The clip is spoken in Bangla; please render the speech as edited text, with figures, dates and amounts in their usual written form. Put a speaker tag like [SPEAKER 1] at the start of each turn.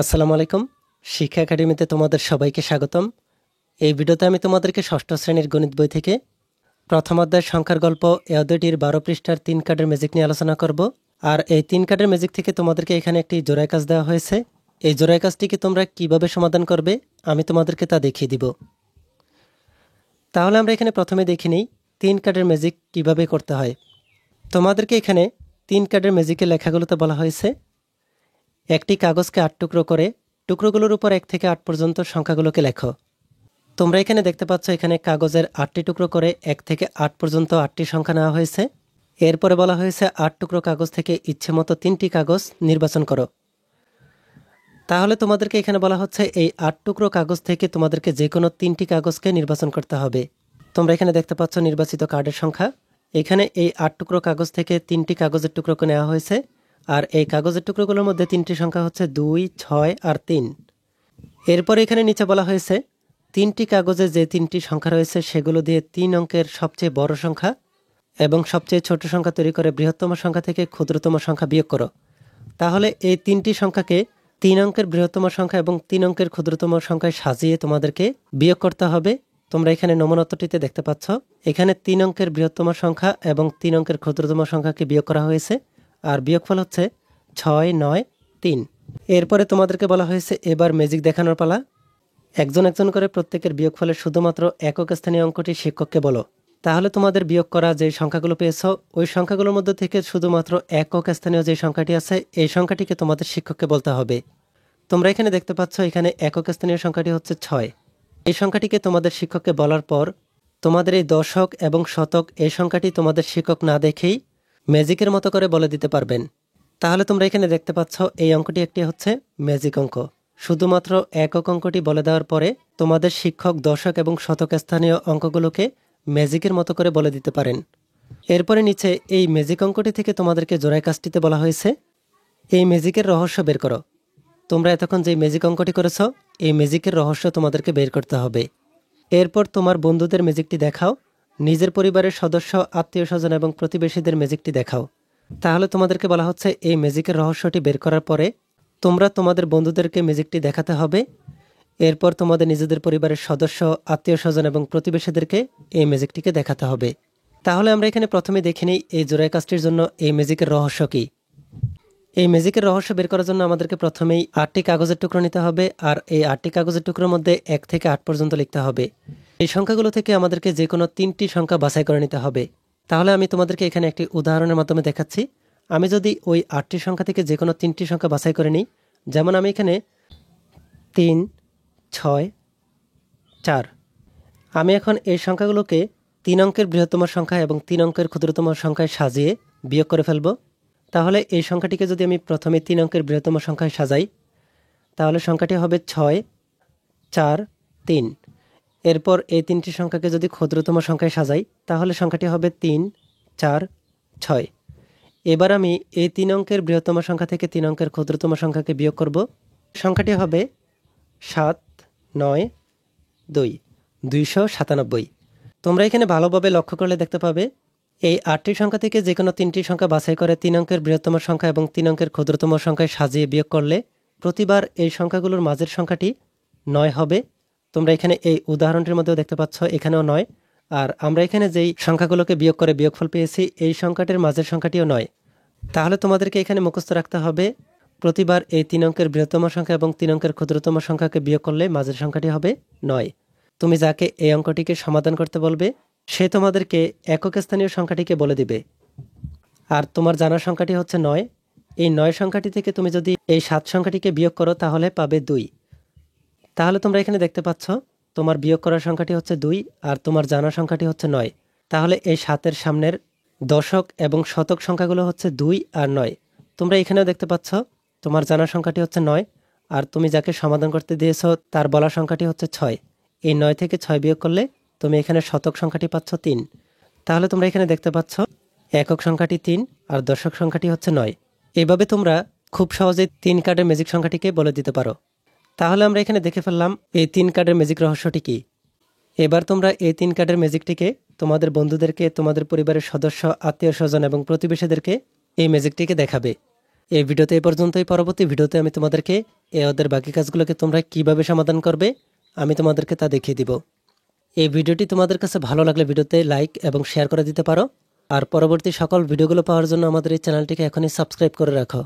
[SPEAKER 1] আসসালামু আলাইকুম। শিক্ষা একাডেমিতে তোমাদের সবাইকে স্বাগতম। এই ভিডিওতে আমি তোমাদেরকে ষষ্ঠ শ্রেণীর গণিত বই থেকে প্রথম অধ্যায় সংখ্যার গল্প এ অধ্যায়টির 12 পৃষ্ঠার 3 কার্ডের ম্যাজিক নিয়ে আলোচনা করব। আর এই 3 কার্ডের ম্যাজিক থেকে তোমাদেরকে এখানে একটি জোড়ায় কাজ দেওয়া হয়েছে। এই জোড়ায় কাজটিকে তোমরা কিভাবে সমাধান করবে আমি তোমাদেরকে তা দেখিয়ে দিব। তাহলে আমরা এখানে প্রথমে দেখে নিই 3 কার্ডের ম্যাজিক কিভাবে করতে হয়। তোমাদেরকে এখানে 3 কার্ডের ম্যাজিকের লেখাগুলোতে বলা হয়েছে একটি কাগজকে 8 টুকরো করে টুকরোগুলোর উপর 1 থেকে 8 পর্যন্ত সংখ্যাগুলোকে লেখো। তোমরা এখানে দেখতে পাচ্ছ এখানে কাগজের 8টি টুকরো করে 1 থেকে 8 পর্যন্ত 8টি সংখ্যা নেওয়া হয়েছে। এরপরে বলা হয়েছে 8 টুকরো কাগজ থেকে ইচ্ছে মতো 3টি কাগজ নির্বাচন করো। তাহলে তোমাদেরকে এখানে বলা হচ্ছে এই 8 টুকরো কাগজ থেকে তোমাদেরকে যে কোনো 3টি কাগজকে নির্বাচন করতে হবে। তোমরা এখানে দেখতে পাচ্ছ নির্বাচিত কার্ডের সংখ্যা। এখানে এই 8 টুকরো কাগজ থেকে 3টি কাগজের টুকরোকে নেওয়া হয়েছে। আর এই কাগজের টুকরোগুলোর মধ্যে 3টি সংখ্যা হচ্ছে 2, 6 আর 3। এরপরে এখানে নিচে বলা হয়েছে 3টি কাগজে যে 3টি সংখ্যা রয়েছে সেগুলো দিয়ে 3 অঙ্কের সবচেয়ে বড় সংখ্যা এবং সবচেয়ে ছোট সংখ্যা তৈরি করে বৃহত্তম সংখ্যা থেকে ক্ষুদ্রতম সংখ্যা বিয়োগ করো। তাহলে এই 3টি সংখ্যাকে 3 অঙ্কের বৃহত্তম সংখ্যা এবং 3 অঙ্কের ক্ষুদ্রতম সংখ্যায় সাজিয়ে তোমাদেরকে বিয়োগ করতে হবে। তোমরা এখানে নমুনাটিতে দেখতে পাচ্ছ এখানে 3 অঙ্কের বৃহত্তম সংখ্যা এবং 3 অঙ্কের ক্ষুদ্রতম সংখ্যাকে বিয়োগ করা হয়েছে। আর বিয়োগফল হচ্ছে 6, 9, 3। এরপরে তোমাদেরকে বলা হয়েছে এবার ম্যাজিক দেখানোর পালা। একজন একজন করে প্রত্যেকের বিয়োগফলের শুধুমাত্র একক স্থানীয় অঙ্কটি শিক্ষককে বলো। তাহলে তোমাদের বিয়োগ করা যে সংখ্যাগুলো পেয়েছ ওই সংখ্যাগুলোর মধ্যে থেকে শুধুমাত্র একক স্থানীয় যে সংখ্যাটি আছে এই সংখ্যাটিকে তোমাদের শিক্ষককে বলতে হবে। তোমরা এখানে দেখতে পাচ্ছ এখানে একক স্থানীয় সংখ্যাটি হচ্ছে 6। এই সংখ্যাটিকে তোমাদের শিক্ষককে বলার পর তোমাদের এই দশক এবং শতক এই সংখ্যাটি তোমাদের শিক্ষক না দেখেই ম্যাজিকের মতো করে বলে দিতে পারবেন। তাহলে তোমরা এখানে দেখতে পাচ্ছ এই অঙ্কটি একটি হচ্ছে ম্যাজিক অঙ্ক। শুধুমাত্র একক অঙ্কটি বলে দেওয়ার পরে তোমাদের শিক্ষক দশক এবং শতক স্থানীয় অঙ্কগুলোকে ম্যাজিকের মতো করে বলে দিতে পারেন। এরপরে নিচে এই ম্যাজিক অঙ্কটি থেকে তোমাদেরকে জোড়ায় কাজটিতে বলা হয়েছে এই ম্যাজিকের রহস্য বের করো। তোমরা এতক্ষণ যে ম্যাজিক অঙ্কটি করেছ এই ম্যাজিকের রহস্য তোমাদেরকে বের করতে হবে। এরপর তোমার বন্ধুদের ম্যাজিকটি দেখাও, নিজের পরিবারের সদস্য, আত্মীয় স্বজন এবং প্রতিবেশীদের ম্যাজিকটি দেখাও। তাহলে তোমাদেরকে বলা হচ্ছে এই ম্যাজিকের রহস্যটি বের করার পরে তোমরা তোমাদের বন্ধুদেরকে ম্যাজিকটি দেখাতে হবে। এরপর তোমাদের নিজেদের পরিবারের সদস্য, আত্মীয় স্বজন এবং প্রতিবেশীদেরকে এই ম্যাজিকটিকে দেখাতে হবে। তাহলে আমরা এখানে প্রথমে দেখে নিই এই জোড়ায় কাজটির জন্য এই ম্যাজিকের রহস্য কী। এই ম্যাজিকের রহস্য বের করার জন্য আমাদেরকে প্রথমেই 8টি কাগজের টুকরো নিতে হবে। আর এই 8টি কাগজের টুকরোর মধ্যে 1 থেকে 8 পর্যন্ত লিখতে হবে। এই সংখ্যাগুলো থেকে আমাদেরকে যে কোনো 3টি সংখ্যা বাছাই করে নিতে হবে। তাহলে আমি তোমাদেরকে এখানে একটি উদাহরণের মাধ্যমে দেখাচ্ছি। আমি যদি ওই 8টি সংখ্যা থেকে যে কোনো 3টি সংখ্যা বাছাই করে নিই, যেমন আমি এখানে 3, 6, 4, আমি এখন এই সংখ্যাগুলোকে 3 অঙ্কের বৃহত্তম সংখ্যা এবং 3 অঙ্কের ক্ষুদ্রতম সংখ্যায় সাজিয়ে বিয়োগ করে ফেলব। তাহলে এই সংখ্যাটিকে যদি আমি প্রথমে 3 অঙ্কের বৃহত্তম সংখ্যায় সাজাই তাহলে সংখ্যাটি হবে 6, 4, 3। এরপর এই 3টি সংখ্যাকে যদি ক্ষুদ্রতম সংখ্যায় সাজাই তাহলে সংখ্যাটি হবে 3, 4, 6। এবার আমি এই 3 অঙ্কের বৃহত্তম সংখ্যা থেকে 3 অঙ্কের ক্ষুদ্রতম সংখ্যাকে বিয়োগ করব। সংখ্যাটি হবে 7, 9, 2, 297। তোমরা এখানে ভালোভাবে লক্ষ্য করলে দেখতে পাবে এই 8টি সংখ্যা থেকে যে কোনো 3টি সংখ্যা বাছাই করে 3 অঙ্কের বৃহত্তম সংখ্যা এবং 3 অঙ্কের ক্ষুদ্রতম সংখ্যায় সাজিয়ে বিয়োগ করলে প্রতিবার এই সংখ্যাগুলোর মাঝের সংখ্যাটি 9 হবে। তোমরা এখানে এই উদাহরণটির মধ্যেও দেখতে পাচ্ছ এখানেও 9। আর আমরা এখানে যেই সংখ্যাগুলোকে বিয়োগ করে বিয়োগফল পেয়েছি এই সংখ্যাটির মাঝের সংখ্যাটিও 9। তাহলে তোমাদেরকে এখানে মুখস্থ রাখতে হবে প্রতিবার এই 3 অঙ্কের বৃহত্তম সংখ্যা এবং 3 অঙ্কের ক্ষুদ্রতম সংখ্যাকে বিয়োগ করলে মাঝের সংখ্যাটি হবে 9। তুমি যাকে এই অঙ্কটিকে সমাধান করতে বলবে সে তোমাদেরকে একক স্থানীয় সংখ্যাটিকে বলে দিবে। আর তোমার জানা সংখ্যাটি হচ্ছে 9। এই 9 সংখ্যাটি থেকে তুমি যদি এই 7 সংখ্যাটিকে বিয়োগ করো তাহলে পাবে 2। তাহলে তোমরা এখানে দেখতে পাচ্ছ তোমার বিয়োগ করার সংখ্যাটি হচ্ছে 2 আর তোমার জানা সংখ্যাটি হচ্ছে 9। তাহলে এই 7-এর সামনের দশক এবং শতক সংখ্যাগুলো হচ্ছে 2 আর 9। তোমরা এখানেও দেখতে পাচ্ছ তোমার জানা সংখ্যাটি হচ্ছে 9 আর তুমি যাকে সমাধান করতে দিয়েছ তার বলা সংখ্যাটি হচ্ছে 6। এই 9 থেকে 6 বিয়োগ করলে তুমি এখানে শতক সংখ্যাটি পাচ্ছ 3। তাহলে তোমরা এখানে দেখতে পাচ্ছ একক সংখ্যাটি 3 আর দশক সংখ্যাটি হচ্ছে 9। এভাবে তোমরা খুব সহজেই 3 কার্ডের ম্যাজিক সংখ্যাটিকে বলে দিতে পারো। তাহলে আমরা এখানে দেখে ফেললাম এই 3 কার্ডের ম্যাজিক রহস্যটি কী। এবার তোমরা এই 3 কার্ডের ম্যাজিকটিকে তোমাদের বন্ধুদেরকে, তোমাদের পরিবারের সদস্য, আত্মীয় স্বজন এবং প্রতিবেশীদেরকে এই ম্যাজিকটিকে দেখাবে। এই ভিডিওতে এই পর্যন্তই। পরবর্তী ভিডিওতে আমি তোমাদেরকে এই অধ্যায়ের বাকি কাজগুলোকে তোমরা কিভাবে সমাধান করবে আমি তোমাদেরকে তা দেখিয়ে দিব। এই ভিডিওটি তোমাদের কাছে ভালো লাগলে ভিডিওতে লাইক এবং শেয়ার করে দিতে পারো। আর পরবর্তী সকল ভিডিওগুলো পাওয়ার জন্য আমাদের এই চ্যানেলটিকে এখনই সাবস্ক্রাইব করে রাখো।